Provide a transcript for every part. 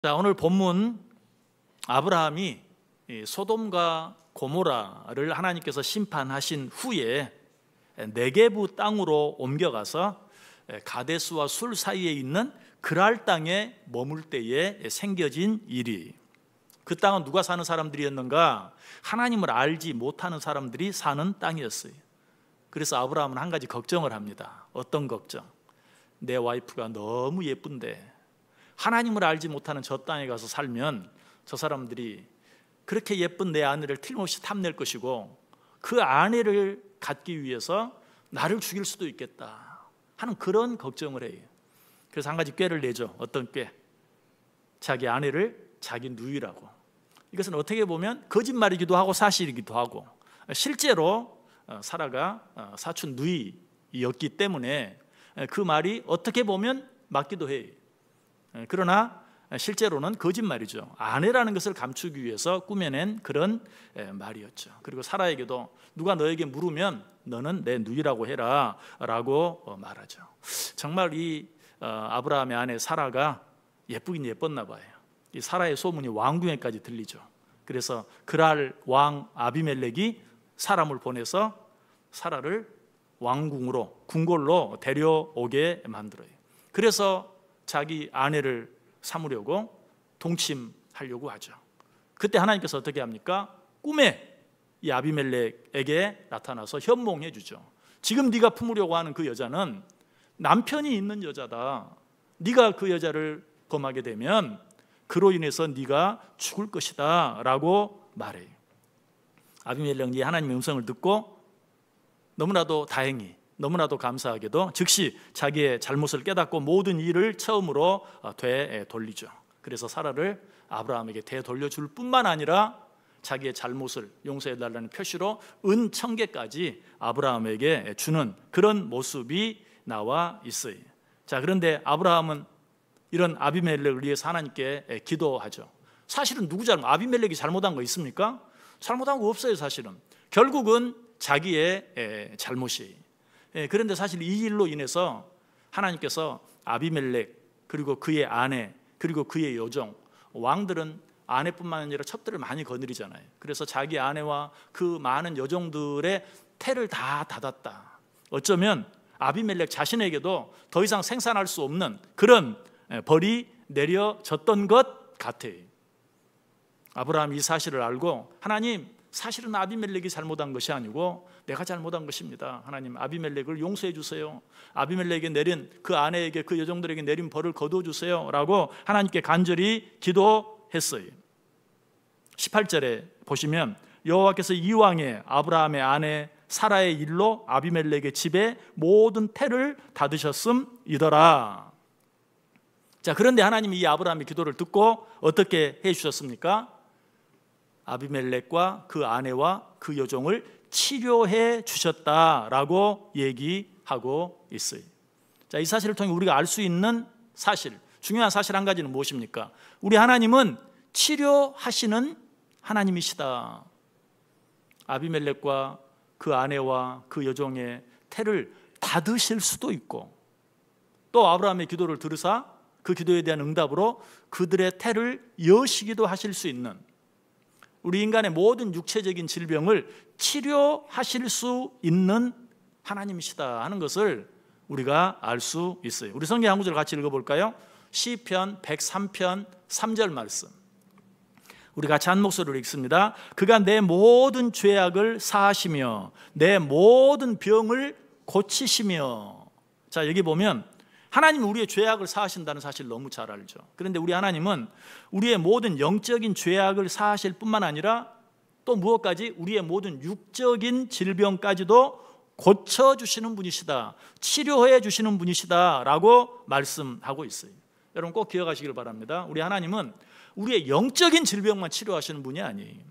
자, 오늘 본문 아브라함이 소돔과 고모라를 하나님께서 심판하신 후에 네게부 땅으로 옮겨가서 가데스와 술 사이에 있는 그랄 땅에 머물 때에 생겨진 일이, 그 땅은 누가 사는 사람들이었는가? 하나님을 알지 못하는 사람들이 사는 땅이었어요. 그래서 아브라함은 한 가지 걱정을 합니다. 어떤 걱정? 내 와이프가 너무 예쁜데 하나님을 알지 못하는 저 땅에 가서 살면 저 사람들이 그렇게 예쁜 내 아내를 틀림없이 탐낼 것이고 그 아내를 갖기 위해서 나를 죽일 수도 있겠다 하는 그런 걱정을 해요. 그래서 한 가지 꾀를 내죠. 어떤 꾀? 자기 아내를 자기 누이라고. 이것은 어떻게 보면 거짓말이기도 하고 사실이기도 하고, 실제로 사라가 사촌 누이였기 때문에 그 말이 어떻게 보면 맞기도 해요. 그러나 실제로는 거짓말이죠. 아내라는 것을 감추기 위해서 꾸며낸 그런 말이었죠. 그리고 사라에게도 누가 너에게 물으면 너는 내 누이라고 해라 라고 말하죠. 정말 이 아브라함의 아내 사라가 예쁘긴 예뻤나 봐요. 이 사라의 소문이 왕궁에까지 들리죠. 그래서 그랄 왕 아비멜렉이 사람을 보내서 사라를 왕궁으로, 궁궐로 데려오게 만들어요. 그래서 자기 아내를 삼으려고 동침하려고 하죠. 그때 하나님께서 어떻게 합니까? 꿈에 이 아비멜렉에게 나타나서 현몽해 주죠. 지금 네가 품으려고 하는 그 여자는 남편이 있는 여자다. 네가 그 여자를 범하게 되면 그로 인해서 네가 죽을 것이다 라고 말해요. 아비멜렉이 하나님의 음성을 듣고 너무나도 다행히, 너무나도 감사하게도 즉시 자기의 잘못을 깨닫고 모든 일을 처음으로 되돌리죠. 그래서 사라를 아브라함에게 되돌려줄 뿐만 아니라 자기의 잘못을 용서해달라는 표시로 은 1000개까지 아브라함에게 주는 그런 모습이 나와 있어요. 자, 그런데 아브라함은 이런 아비멜렉을 위해서 하나님께 기도하죠. 사실은 누구 잘못? 아비멜렉이 잘못한 거 있습니까? 잘못한 거 없어요. 사실은 결국은 자기의 잘못이에요. 그런데 사실 이 일로 인해서 하나님께서 아비멜렉, 그리고 그의 아내, 그리고 그의 여종, 왕들은 아내뿐만 아니라 첩들을 많이 거느리잖아요. 그래서 자기 아내와 그 많은 여종들의 태를 다 닫았다. 어쩌면 아비멜렉 자신에게도 더 이상 생산할 수 없는 그런 벌이 내려졌던 것 같아요. 아브라함이 이 사실을 알고, 하나님, 사실은 아비멜렉이 잘못한 것이 아니고 내가 잘못한 것입니다. 하나님, 아비멜렉을 용서해 주세요. 아비멜렉에게 내린, 그 아내에게, 그 여종들에게 내린 벌을 거두어 주세요 라고 하나님께 간절히 기도했어요. 18절에 보시면 여호와께서 이왕에 아브라함의 아내 사라의 일로 아비멜렉의 집에 모든 태를 닫으셨음이더라. 자, 그런데 하나님이 이 아브라함의 기도를 듣고 어떻게 해 주셨습니까? 아비멜렉과 그 아내와 그 여종을 치료해 주셨다라고 얘기하고 있어요. 자, 이 사실을 통해 우리가 알 수 있는 사실, 중요한 사실 한 가지는 무엇입니까? 우리 하나님은 치료하시는 하나님이시다. 아비멜렉과 그 아내와 그 여종의 태를 닫으실 수도 있고, 또 아브라함의 기도를 들으사 그 기도에 대한 응답으로 그들의 태를 여시기도 하실 수 있는, 우리 인간의 모든 육체적인 질병을 치료하실 수 있는 하나님이시다 하는 것을 우리가 알 수 있어요. 우리 성경 한 구절 같이 읽어볼까요? 시편 103편 3절 말씀, 우리 같이 한 목소리로 읽습니다. 그가 내 모든 죄악을 사하시며 내 모든 병을 고치시며. 자, 여기 보면 하나님은 우리의 죄악을 사하신다는 사실 너무 잘 알죠. 그런데 우리 하나님은 우리의 모든 영적인 죄악을 사하실 뿐만 아니라 또 무엇까지? 우리의 모든 육적인 질병까지도 고쳐주시는 분이시다, 치료해 주시는 분이시다 라고 말씀하고 있어요. 여러분 꼭 기억하시길 바랍니다. 우리 하나님은 우리의 영적인 질병만 치료하시는 분이 아니에요.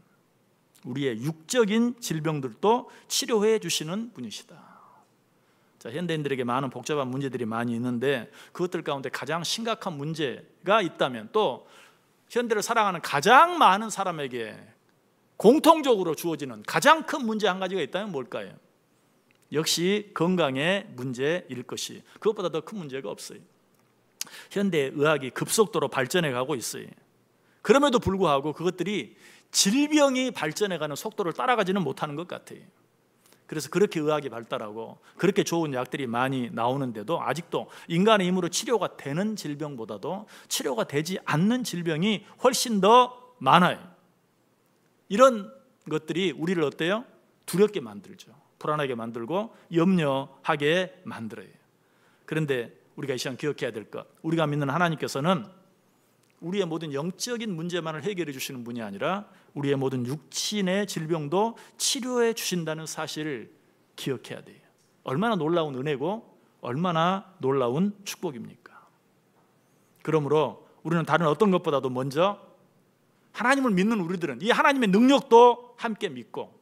우리의 육적인 질병들도 치료해 주시는 분이시다. 자, 현대인들에게 많은 복잡한 문제들이 많이 있는데 그것들 가운데 가장 심각한 문제가 있다면, 또 현대를 살아가는 가장 많은 사람에게 공통적으로 주어지는 가장 큰 문제 한 가지가 있다면 뭘까요? 역시 건강의 문제일 것이, 그것보다 더 큰 문제가 없어요. 현대 의학이 급속도로 발전해 가고 있어요. 그럼에도 불구하고 그것들이 질병이 발전해가는 속도를 따라가지는 못하는 것 같아요. 그래서 그렇게 의학이 발달하고 그렇게 좋은 약들이 많이 나오는데도 아직도 인간의 힘으로 치료가 되는 질병보다도 치료가 되지 않는 질병이 훨씬 더 많아요. 이런 것들이 우리를 어때요? 두렵게 만들죠. 불안하게 만들고 염려하게 만들어요. 그런데 우리가 이 시간 기억해야 될 것, 우리가 믿는 하나님께서는 우리의 모든 영적인 문제만을 해결해 주시는 분이 아니라 우리의 모든 육신의 질병도 치료해 주신다는 사실을 기억해야 돼요. 얼마나 놀라운 은혜고 얼마나 놀라운 축복입니까? 그러므로 우리는 다른 어떤 것보다도 먼저 하나님을 믿는 우리들은 이 하나님의 능력도 함께 믿고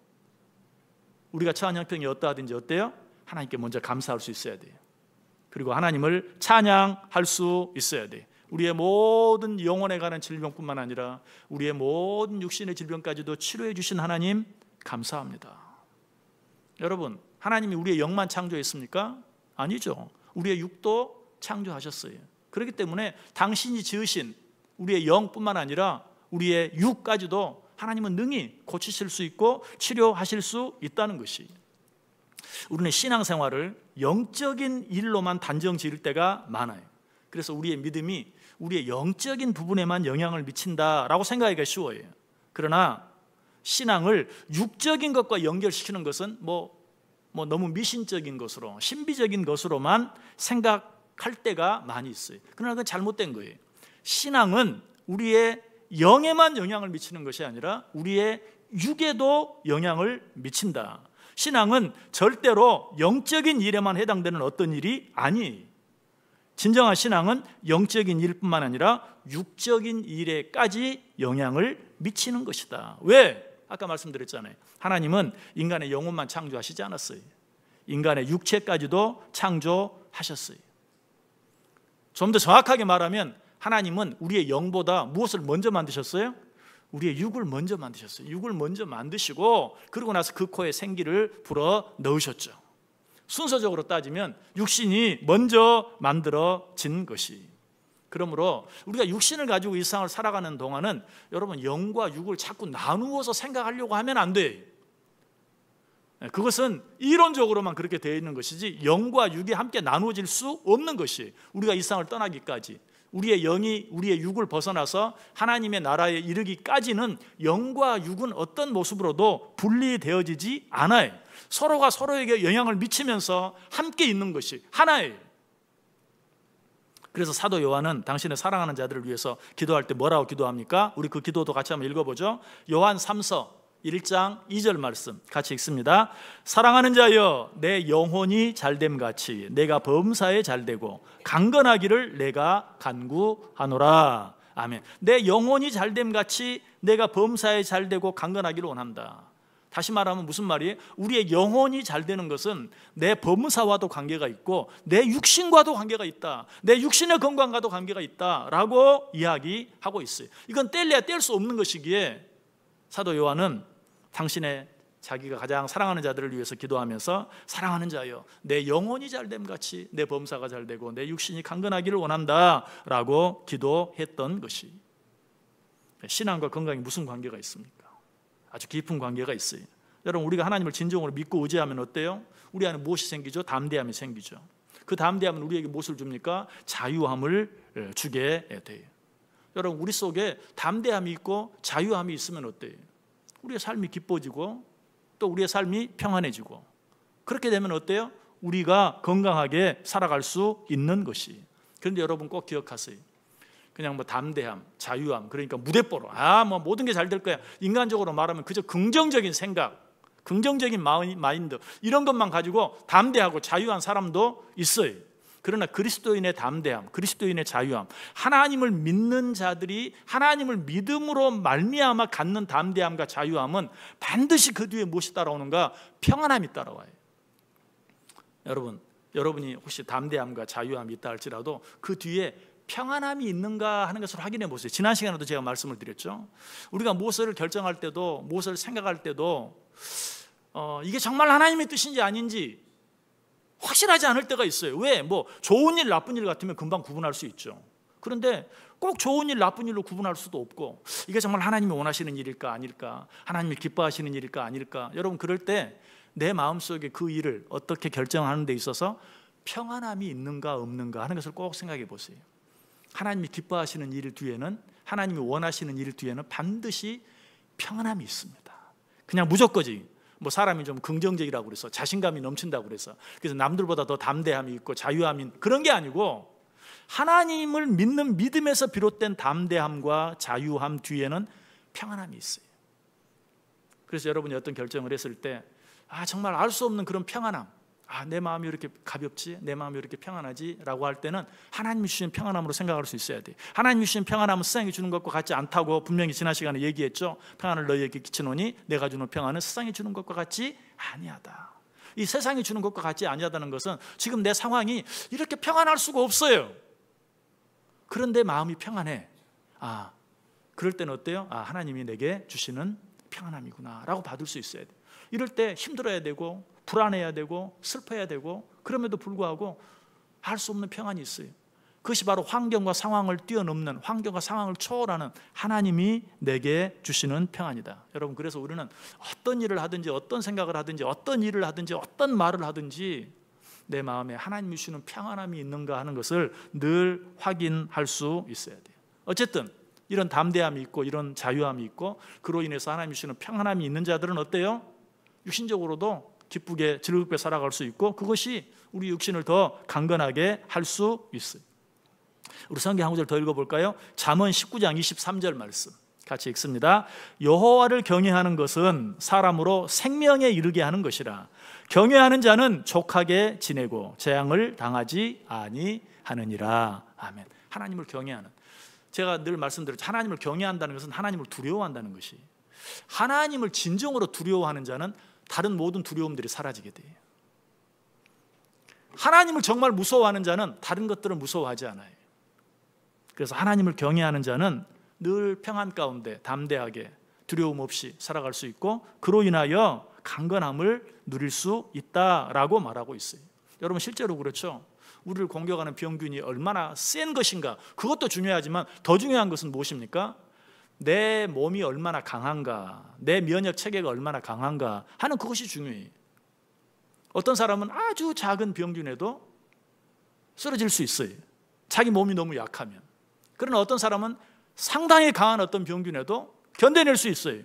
우리가 처한 형편이 어떠하든지 어때요? 하나님께 먼저 감사할 수 있어야 돼요. 그리고 하나님을 찬양할 수 있어야 돼요. 우리의 모든 영혼에 관한 질병뿐만 아니라 우리의 모든 육신의 질병까지도 치료해 주신 하나님 감사합니다. 여러분, 하나님이 우리의 영만 창조했습니까? 아니죠. 우리의 육도 창조하셨어요. 그렇기 때문에 당신이 지으신 우리의 영뿐만 아니라 우리의 육까지도 하나님은 능히 고치실 수 있고 치료하실 수 있다는 것이, 우리는 신앙생활을 영적인 일로만 단정 지을 때가 많아요. 그래서 우리의 믿음이 우리의 영적인 부분에만 영향을 미친다라고 생각하기가 쉬워요. 그러나 신앙을 육적인 것과 연결시키는 것은 너무 미신적인 것으로, 신비적인 것으로만 생각할 때가 많이 있어요. 그러나 그건 잘못된 거예요. 신앙은 우리의 영에만 영향을 미치는 것이 아니라 우리의 육에도 영향을 미친다. 신앙은 절대로 영적인 일에만 해당되는 어떤 일이 아니에요. 진정한 신앙은 영적인 일뿐만 아니라 육적인 일에까지 영향을 미치는 것이다. 왜? 아까 말씀드렸잖아요. 하나님은 인간의 영혼만 창조하시지 않았어요. 인간의 육체까지도 창조하셨어요. 좀 더 정확하게 말하면 하나님은 우리의 영보다 무엇을 먼저 만드셨어요? 우리의 육을 먼저 만드셨어요. 육을 먼저 만드시고 그러고 나서 그 코에 생기를 불어 넣으셨죠. 순서적으로 따지면 육신이 먼저 만들어진 것이. 그러므로 우리가 육신을 가지고 이 세상을 살아가는 동안은 여러분, 영과 육을 자꾸 나누어서 생각하려고 하면 안 돼요. 그것은 이론적으로만 그렇게 되어 있는 것이지 영과 육이 함께 나누어질 수 없는 것이, 우리가 이 세상을 떠나기까지 우리의 영이 우리의 육을 벗어나서 하나님의 나라에 이르기까지는 영과 육은 어떤 모습으로도 분리되어지지 않아요. 서로가 서로에게 영향을 미치면서 함께 있는 것이 하나예요. 그래서 사도 요한은 당신의 사랑하는 자들을 위해서 기도할 때 뭐라고 기도합니까? 우리 그 기도도 같이 한번 읽어보죠. 요한 3서 1장 2절 말씀 같이 읽습니다. 사랑하는 자여, 내 영혼이 잘됨 같이 내가 범사에 잘되고 강건하기를 내가 간구하노라. 아멘. 내 영혼이 잘됨 같이 내가 범사에 잘되고 강건하기를 원한다. 다시 말하면 무슨 말이에요? 우리의 영혼이 잘되는 것은 내 범사와도 관계가 있고 내 육신과도 관계가 있다. 내 육신의 건강과도 관계가 있다라고 이야기하고 있어요. 이건 뗄래야 뗄 수 없는 것이기에 사도 요한은 당신의 자기가 가장 사랑하는 자들을 위해서 기도하면서 사랑하는 자여, 내 영혼이 잘됨 같이 내 범사가 잘되고 내 육신이 강건하기를 원한다라고 기도했던 것이, 신앙과 건강이 무슨 관계가 있습니까? 아주 깊은 관계가 있어요. 여러분, 우리가 하나님을 진정으로 믿고 의지하면 어때요? 우리 안에 무엇이 생기죠? 담대함이 생기죠. 그 담대함은 우리에게 무엇을 줍니까? 자유함을 주게 돼요. 여러분, 우리 속에 담대함이 있고 자유함이 있으면 어때요? 우리의 삶이 기뻐지고 또 우리의 삶이 평안해지고, 그렇게 되면 어때요? 우리가 건강하게 살아갈 수 있는 것이. 그런데 여러분 꼭 기억하세요. 그냥 담대함, 자유함, 그러니까 무대뽀로 모든 게 잘 될 거야, 인간적으로 말하면 그저 긍정적인 생각, 긍정적인 마인드, 이런 것만 가지고 담대하고 자유한 사람도 있어요. 그러나 그리스도인의 담대함, 그리스도인의 자유함, 하나님을 믿는 자들이 하나님을 믿음으로 말미암아 갖는 담대함과 자유함은 반드시 그 뒤에 무엇이 따라오는가? 평안함이 따라와요. 여러분이 혹시 담대함과 자유함이 있다 할지라도 그 뒤에 평안함이 있는가 하는 것을 확인해 보세요. 지난 시간에도 제가 말씀을 드렸죠. 우리가 무엇을 결정할 때도, 무엇을 생각할 때도 이게 정말 하나님의 뜻인지 아닌지 확실하지 않을 때가 있어요. 왜? 뭐 좋은 일, 나쁜 일 같으면 금방 구분할 수 있죠. 그런데 꼭 좋은 일, 나쁜 일로 구분할 수도 없고, 이게 정말 하나님이 원하시는 일일까 아닐까, 하나님이 기뻐하시는 일일까 아닐까. 여러분, 그럴 때 내 마음속에 그 일을 어떻게 결정하는 데 있어서 평안함이 있는가 없는가 하는 것을 꼭 생각해 보세요. 하나님이 기뻐하시는 일 뒤에는, 하나님이 원하시는 일 뒤에는 반드시 평안함이 있습니다. 그냥 무조건지, 뭐 사람이 좀 긍정적이라고 그래서 자신감이 넘친다고 그래서 남들보다 더 담대함이 있고 자유함이, 그런 게 아니고 하나님을 믿는 믿음에서 비롯된 담대함과 자유함 뒤에는 평안함이 있어요. 그래서 여러분이 어떤 결정을 했을 때 정말 알 수 없는 그런 평안함, 내 마음이 이렇게 가볍지, 내 마음이 이렇게 평안하지 라고 할 때는 하나님이 주신 평안함으로 생각할 수 있어야 돼요. 하나님이 주신 평안함은 세상이 주는 것과 같지 않다고 분명히 지난 시간에 얘기했죠. 평안을 너희에게 끼치노니 내가 주는 평안은 세상이 주는 것과 같지 아니하다. 이 세상이 주는 것과 같지 아니하다는 것은 지금 내 상황이 이렇게 평안할 수가 없어요. 그런데 마음이 평안해. 그럴 때는 어때요? 하나님이 내게 주시는 평안함이구나 라고 받을 수 있어야 돼요. 이럴 때 힘들어야 되고 불안해야 되고 슬퍼야 되고, 그럼에도 불구하고 알 수 없는 평안이 있어요. 그것이 바로 환경과 상황을 뛰어넘는, 환경과 상황을 초월하는 하나님이 내게 주시는 평안이다. 여러분, 그래서 우리는 어떤 일을 하든지, 어떤 생각을 하든지, 어떤 일을 하든지, 어떤 말을 하든지 내 마음에 하나님이 주시는 평안함이 있는가 하는 것을 늘 확인할 수 있어야 돼요. 어쨌든 이런 담대함이 있고 이런 자유함이 있고 그로 인해서 하나님이 주시는 평안함이 있는 자들은 어때요? 육신적으로도 기쁘게 즐겁게 살아갈 수 있고, 그것이 우리 육신을 더 강건하게 할 수 있어요. 우리 성경 한 구절 더 읽어볼까요? 잠언 19장 23절 말씀 같이 읽습니다. 여호와를 경외하는 것은 사람으로 생명에 이르게 하는 것이라. 경외하는 자는 족하게 지내고 재앙을 당하지 아니하느니라. 아멘. 하나님을 경외하는, 제가 늘 말씀드렸죠. 하나님을 경외한다는 것은 하나님을 두려워한다는 것이, 하나님을 진정으로 두려워하는 자는 다른 모든 두려움들이 사라지게 돼요. 하나님을 정말 무서워하는 자는 다른 것들을 무서워하지 않아요. 그래서 하나님을 경외하는 자는 늘 평안 가운데 담대하게 두려움 없이 살아갈 수 있고, 그로 인하여 강건함을 누릴 수 있다라고 말하고 있어요. 여러분, 실제로 그렇죠. 우리를 공격하는 병균이 얼마나 센 것인가, 그것도 중요하지만 더 중요한 것은 무엇입니까? 내 몸이 얼마나 강한가, 내 면역 체계가 얼마나 강한가 하는 그것이 중요해요. 어떤 사람은 아주 작은 병균에도 쓰러질 수 있어요. 자기 몸이 너무 약하면. 그러나 어떤 사람은 상당히 강한 어떤 병균에도 견뎌낼 수 있어요.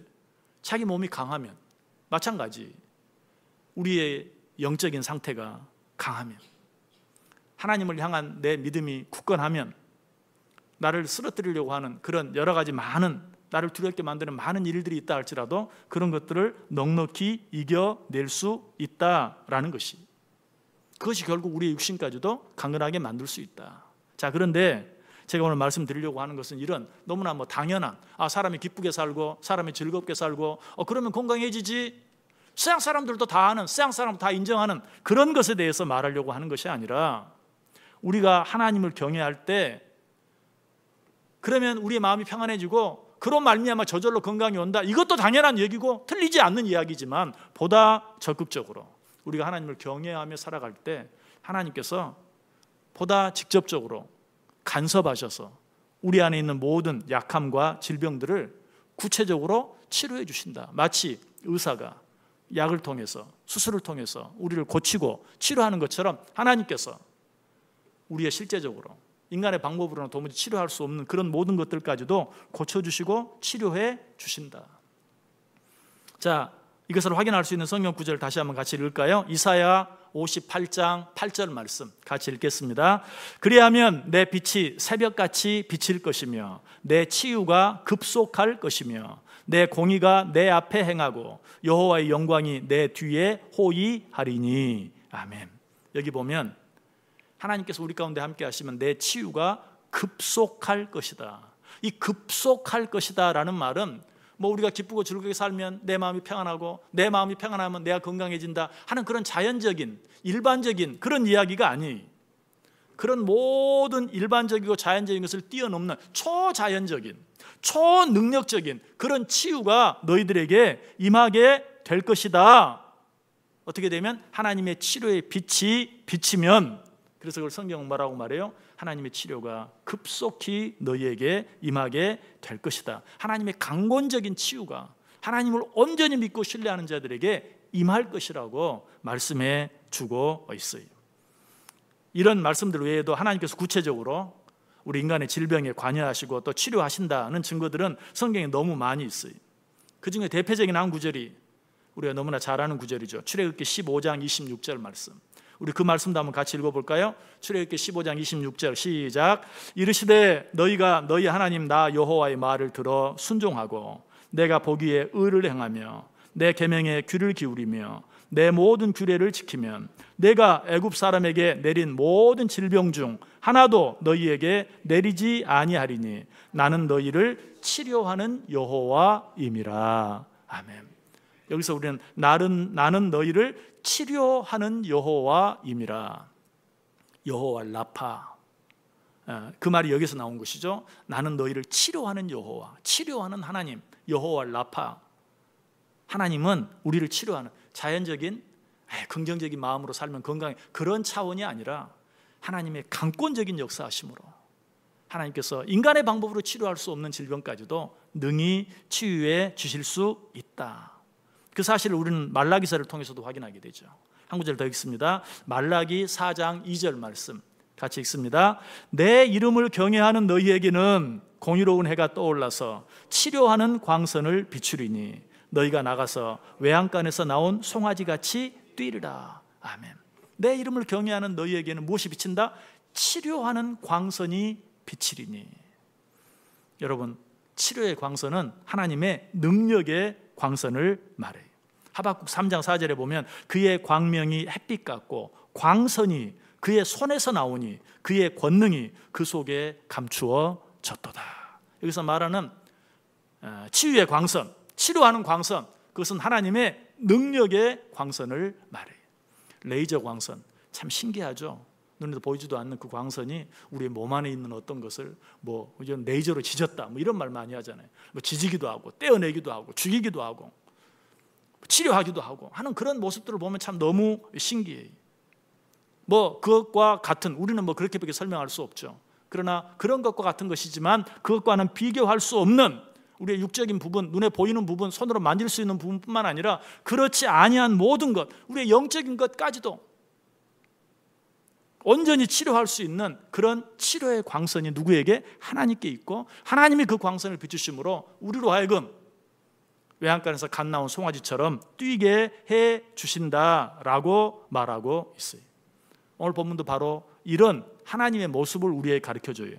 자기 몸이 강하면. 마찬가지, 우리의 영적인 상태가 강하면, 하나님을 향한 내 믿음이 굳건하면, 나를 쓰러뜨리려고 하는 그런 여러 가지 많은, 나를 두렵게 만드는 많은 일들이 있다 할지라도 그런 것들을 넉넉히 이겨낼 수 있다라는 것이, 그것이 결국 우리의 육신까지도 강건하게 만들 수 있다. 자, 그런데 제가 오늘 말씀드리려고 하는 것은 이런 너무나 당연한, 사람이 기쁘게 살고 사람이 즐겁게 살고 그러면 건강해지지, 세상 사람들도 다 아는, 세상 사람도 다 인정하는 그런 것에 대해서 말하려고 하는 것이 아니라, 우리가 하나님을 경외할 때 그러면 우리의 마음이 평안해지고 그로 말미암아 저절로 건강이 온다, 이것도 당연한 얘기고 틀리지 않는 이야기지만, 보다 적극적으로 우리가 하나님을 경외하며 살아갈 때 하나님께서 보다 직접적으로 간섭하셔서 우리 안에 있는 모든 약함과 질병들을 구체적으로 치료해 주신다. 마치 의사가 약을 통해서, 수술을 통해서 우리를 고치고 치료하는 것처럼 하나님께서 우리의 실제적으로 인간의 방법으로는 도무지 치료할 수 없는 그런 모든 것들까지도 고쳐주시고 치료해 주신다. 자, 이것을 확인할 수 있는 성경 구절을 다시 한번 같이 읽을까요? 이사야 58장 8절 말씀 같이 읽겠습니다. 그리하면 내 빛이 새벽같이 비칠 것이며 내 치유가 급속할 것이며 내 공의가 내 앞에 행하고 여호와의 영광이 내 뒤에 호위하리니. 아멘. 여기 보면 하나님께서 우리 가운데 함께 하시면 내 치유가 급속할 것이다. 이 급속할 것이다 라는 말은 우리가 기쁘고 즐겁게 살면 내 마음이 평안하고, 내 마음이 평안하면 내가 건강해진다 하는 그런 자연적인, 일반적인 그런 이야기가 아니, 그런 모든 일반적이고 자연적인 것을 뛰어넘는 초자연적인, 초능력적인 그런 치유가 너희들에게 임하게 될 것이다 어떻게 되면 하나님의 치료의 빛이 비치면, 그래서 그걸 성경은 뭐라고 말해요? 하나님의 치료가 급속히 너희에게 임하게 될 것이다. 하나님의 강권적인 치유가 하나님을 온전히 믿고 신뢰하는 자들에게 임할 것이라고 말씀해 주고 있어요. 이런 말씀들 외에도 하나님께서 구체적으로 우리 인간의 질병에 관여하시고 또 치료하신다는 증거들은 성경에 너무 많이 있어요. 그 중에 대표적인 한 구절이 우리가 너무나 잘 아는 구절이죠. 출애굽기 15장 26절 말씀. 우리 그 말씀도 한번 같이 읽어볼까요? 출애굽기 15장 26절 시작. 이르시되 너희가 너희 하나님 나 여호와의 말을 들어 순종하고 내가 보기에 의를 행하며 내 계명에 귀를 기울이며 내 모든 규례를 지키면 내가 애굽 사람에게 내린 모든 질병 중 하나도 너희에게 내리지 아니하리니 나는 너희를 치료하는 여호와임이라. 아멘. 여기서 우리는 나는 너희를 치료하는 여호와임이라. 여호와 라파, 그 말이 여기서 나온 것이죠. 나는 너희를 치료하는 여호와, 치료하는 하나님, 여호와 라파. 하나님은 우리를 치료하는, 자연적인 긍정적인 마음으로 살면 건강해, 그런 차원이 아니라 하나님의 강권적인 역사하심으로 하나님께서 인간의 방법으로 치료할 수 없는 질병까지도 능히 치유해 주실 수 있다. 그 사실을 우리는 말라기서를 통해서도 확인하게 되죠. 한 구절 더 읽습니다. 말라기 4장 2절 말씀 같이 읽습니다. 내 이름을 경외하는 너희에게는 공의로운 해가 떠올라서 치료하는 광선을 비추리니 너희가 나가서 외양간에서 나온 송아지같이 뛰리라. 아멘. 내 이름을 경외하는 너희에게는 무엇이 비친다? 치료하는 광선이 비치리니. 여러분, 치료의 광선은 하나님의 능력의 광선을 말해요. 하박국 3장 4절에 보면 그의 광명이 햇빛 같고 광선이 그의 손에서 나오니 그의 권능이 그 속에 감추어졌도다. 여기서 말하는 치유의 광선, 치료하는 광선, 그것은 하나님의 능력의 광선을 말해요. 레이저 광선, 참 신기하죠. 눈에도 보이지도 않는 그 광선이 우리의 몸 안에 있는 어떤 것을 레이저로 지졌다, 이런 말 많이 하잖아요. 지지기도 하고 떼어내기도 하고 죽이기도 하고 치료하기도 하고 하는 그런 모습들을 보면 참 너무 신기해요. 그것과 같은, 우리는 그렇게밖에 설명할 수 없죠. 그러나 그런 것과 같은 것이지만 그것과는 비교할 수 없는 우리의 육적인 부분, 눈에 보이는 부분, 손으로 만질 수 있는 부분뿐만 아니라 그렇지 아니한 모든 것, 우리의 영적인 것까지도 온전히 치료할 수 있는 그런 치료의 광선이 누구에게? 하나님께 있고 하나님이 그 광선을 비추심으로 우리로 하여금 외양간에서 갓 나온 송아지처럼 뛰게 해 주신다라고 말하고 있어요. 오늘 본문도 바로 이런 하나님의 모습을 우리에게 가르쳐줘요.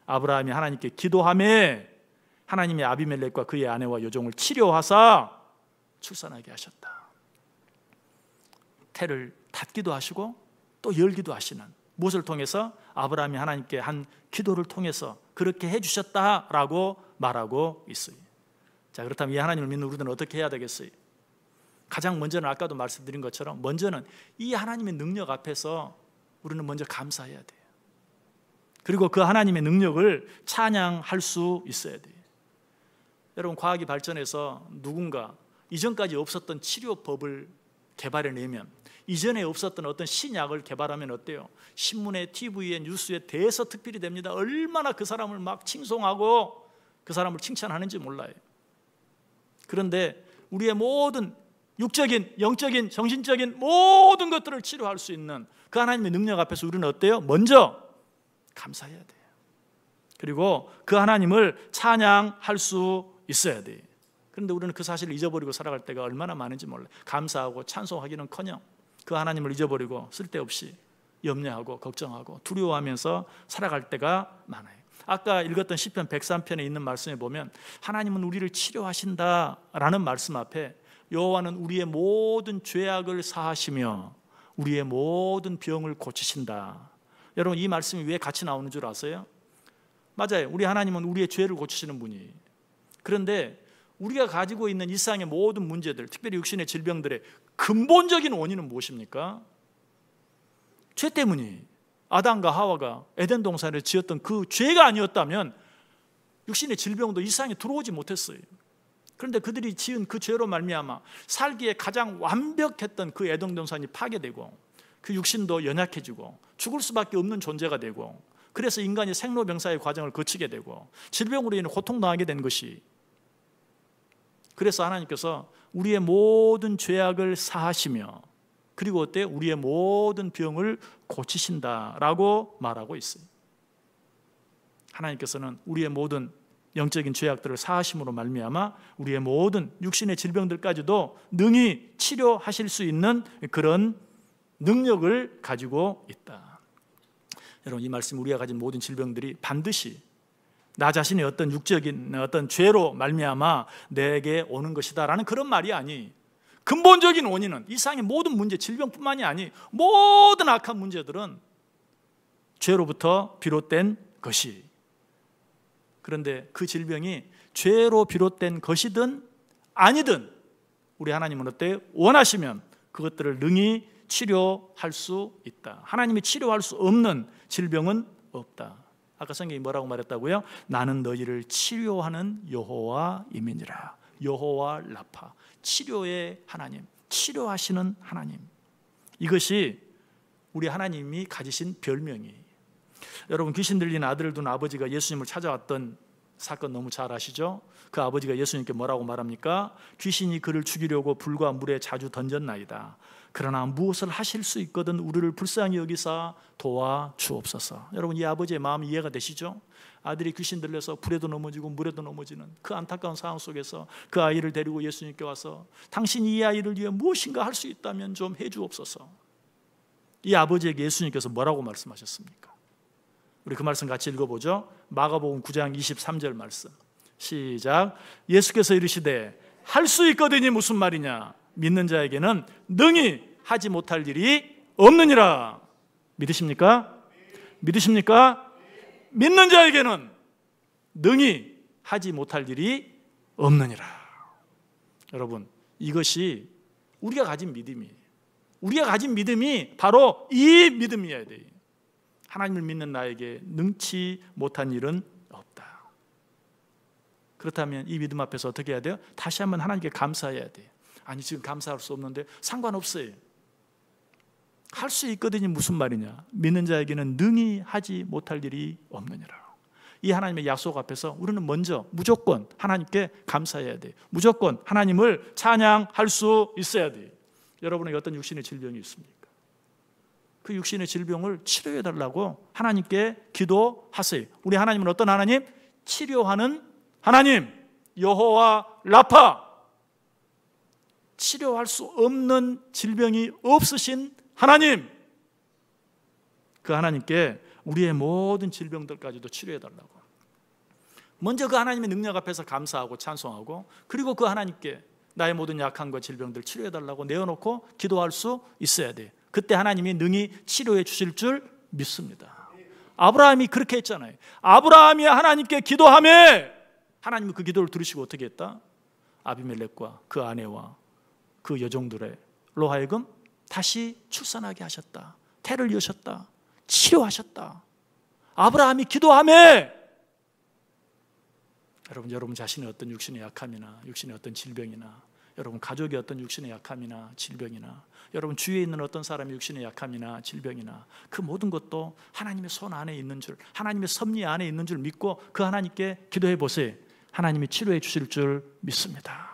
아브라함이 하나님께 기도하며 하나님이 아비멜렉과 그의 아내와 여종을 치료하사 출산하게 하셨다. 태를 닫기도 하시고 또 열기도 하시는, 무엇을 통해서? 아브라함이 하나님께 한 기도를 통해서 그렇게 해주셨다라고 말하고 있어요. 자, 그렇다면 이 하나님을 믿는 우리들은 어떻게 해야 되겠어요? 가장 먼저는 아까도 말씀드린 것처럼 먼저는 이 하나님의 능력 앞에서 우리는 먼저 감사해야 돼요. 그리고 그 하나님의 능력을 찬양할 수 있어야 돼요. 여러분, 과학이 발전해서 누군가 이전까지 없었던 치료법을 개발해내면, 이전에 없었던 어떤 신약을 개발하면 어때요? 신문에, TV에, 뉴스에 대서특필이 됩니다. 얼마나 그 사람을 막 칭송하고 그 사람을 칭찬하는지 몰라요. 그런데 우리의 모든 육적인, 영적인, 정신적인 모든 것들을 치료할 수 있는 그 하나님의 능력 앞에서 우리는 어때요? 먼저 감사해야 돼요. 그리고 그 하나님을 찬양할 수 있어야 돼요. 그런데 우리는 그 사실을 잊어버리고 살아갈 때가 얼마나 많은지 몰라요. 감사하고 찬송하기는커녕 그 하나님을 잊어버리고 쓸데없이 염려하고 걱정하고 두려워하면서 살아갈 때가 많아요. 아까 읽었던 시편 103편에 있는 말씀에 보면 하나님은 우리를 치료하신다라는 말씀 앞에 여호와는 우리의 모든 죄악을 사하시며 우리의 모든 병을 고치신다. 여러분, 이 말씀이 왜 같이 나오는 줄 아세요? 맞아요. 우리 하나님은 우리의 죄를 고치시는 분이에요. 그런데 우리가 가지고 있는 일상의 모든 문제들, 특별히 육신의 질병들의 근본적인 원인은 무엇입니까? 죄 때문이에요. 아담과 하와가 에덴 동산을 지었던 그 죄가 아니었다면 육신의 질병도 일상에 들어오지 못했어요. 그런데 그들이 지은 그 죄로 말미암아 살기에 가장 완벽했던 그 에덴 동산이 파괴되고 그 육신도 연약해지고 죽을 수밖에 없는 존재가 되고, 그래서 인간이 생로병사의 과정을 거치게 되고 질병으로 인해 고통당하게 된 것이, 그래서 하나님께서 우리의 모든 죄악을 사하시며 그리고 어때? 우리의 모든 병을 고치신다라고 말하고 있어요. 하나님께서는 우리의 모든 영적인 죄악들을 사하심으로 말미암아 우리의 모든 육신의 질병들까지도 능히 치료하실 수 있는 그런 능력을 가지고 있다. 여러분, 이 말씀, 우리가 가진 모든 질병들이 반드시 나 자신의 어떤 육적인 어떤 죄로 말미암아 내게 오는 것이다라는 그런 말이 아니, 근본적인 원인은 이 세상의 모든 문제, 질병뿐만이 아니 모든 악한 문제들은 죄로부터 비롯된 것이, 그런데 그 질병이 죄로 비롯된 것이든 아니든 우리 하나님은 어때? 원하시면 그것들을 능히 치료할 수 있다. 하나님이 치료할 수 없는 질병은 없다. 아까 성경이 뭐라고 말했다고요? 나는 너희를 치료하는 여호와임이니라. 여호와 라파, 치료의 하나님, 치료하시는 하나님. 이것이 우리 하나님이 가지신 별명이에요. 여러분, 귀신 들린 아들을 둔 아버지가 예수님을 찾아왔던 사건 너무 잘 아시죠? 그 아버지가 예수님께 뭐라고 말합니까? 귀신이 그를 죽이려고 불과 물에 자주 던졌나이다. 그러나 무엇을 하실 수 있거든 우리를 불쌍히 여기사 도와주옵소서. 여러분, 이 아버지의 마음이 이해가 되시죠? 아들이 귀신 들려서 불에도 넘어지고 물에도 넘어지는 그 안타까운 상황 속에서 그 아이를 데리고 예수님께 와서 당신이 이 아이를 위해 무엇인가 할 수 있다면 좀 해주옵소서. 이 아버지에게 예수님께서 뭐라고 말씀하셨습니까? 우리 그 말씀 같이 읽어보죠. 마가복음 9장 23절 말씀, 시작. 예수께서 이르시되 할 수 있거든이 무슨 말이냐? 믿는 자에게는 능히 하지 못할 일이 없느니라. 믿으십니까? 믿으십니까? 믿는 자에게는 능히 하지 못할 일이 없느니라. 여러분, 이것이 우리가 가진 믿음이에요. 우리가 가진 믿음이 바로 이 믿음이어야 돼요. 하나님을 믿는 나에게 능치 못한 일은 없다. 그렇다면 이 믿음 앞에서 어떻게 해야 돼요? 다시 한번 하나님께 감사해야 돼요. 아니, 지금 감사할 수 없는데 상관없어요. 할 수 있거든요. 무슨 말이냐? 믿는 자에게는 능히 하지 못할 일이 없느니라. 이 하나님의 약속 앞에서 우리는 먼저 무조건 하나님께 감사해야 돼요. 무조건 하나님을 찬양할 수 있어야 돼요. 여러분에게 어떤 육신의 질병이 있습니까? 그 육신의 질병을 치료해 달라고 하나님께 기도하세요. 우리 하나님은 어떤 하나님? 치료하는 하나님, 여호와 라파. 치료할 수 없는 질병이 없으신 하나님, 그 하나님께 우리의 모든 질병들까지도 치료해 달라고 먼저 그 하나님의 능력 앞에서 감사하고 찬송하고, 그리고 그 하나님께 나의 모든 약한 것, 질병들 치료해 달라고 내어놓고 기도할 수 있어야 돼요. 그때 하나님이 능히 치료해 주실 줄 믿습니다. 아브라함이 그렇게 했잖아요. 아브라함이 하나님께 기도하며 하나님은 그 기도를 들으시고 어떻게 했다? 아비멜렉과 그 아내와 그 여종들로 하여금 다시 출산하게 하셨다. 태를 여셨다. 치료하셨다. 아브라함이 기도하며, 여러분 자신의 어떤 육신의 약함이나 육신의 어떤 질병이나, 여러분 가족의 어떤 육신의 약함이나 질병이나, 여러분 주위에 있는 어떤 사람의 육신의 약함이나 질병이나, 그 모든 것도 하나님의 손 안에 있는 줄, 하나님의 섭리 안에 있는 줄 믿고 그 하나님께 기도해 보세요. 하나님이 치료해 주실 줄 믿습니다.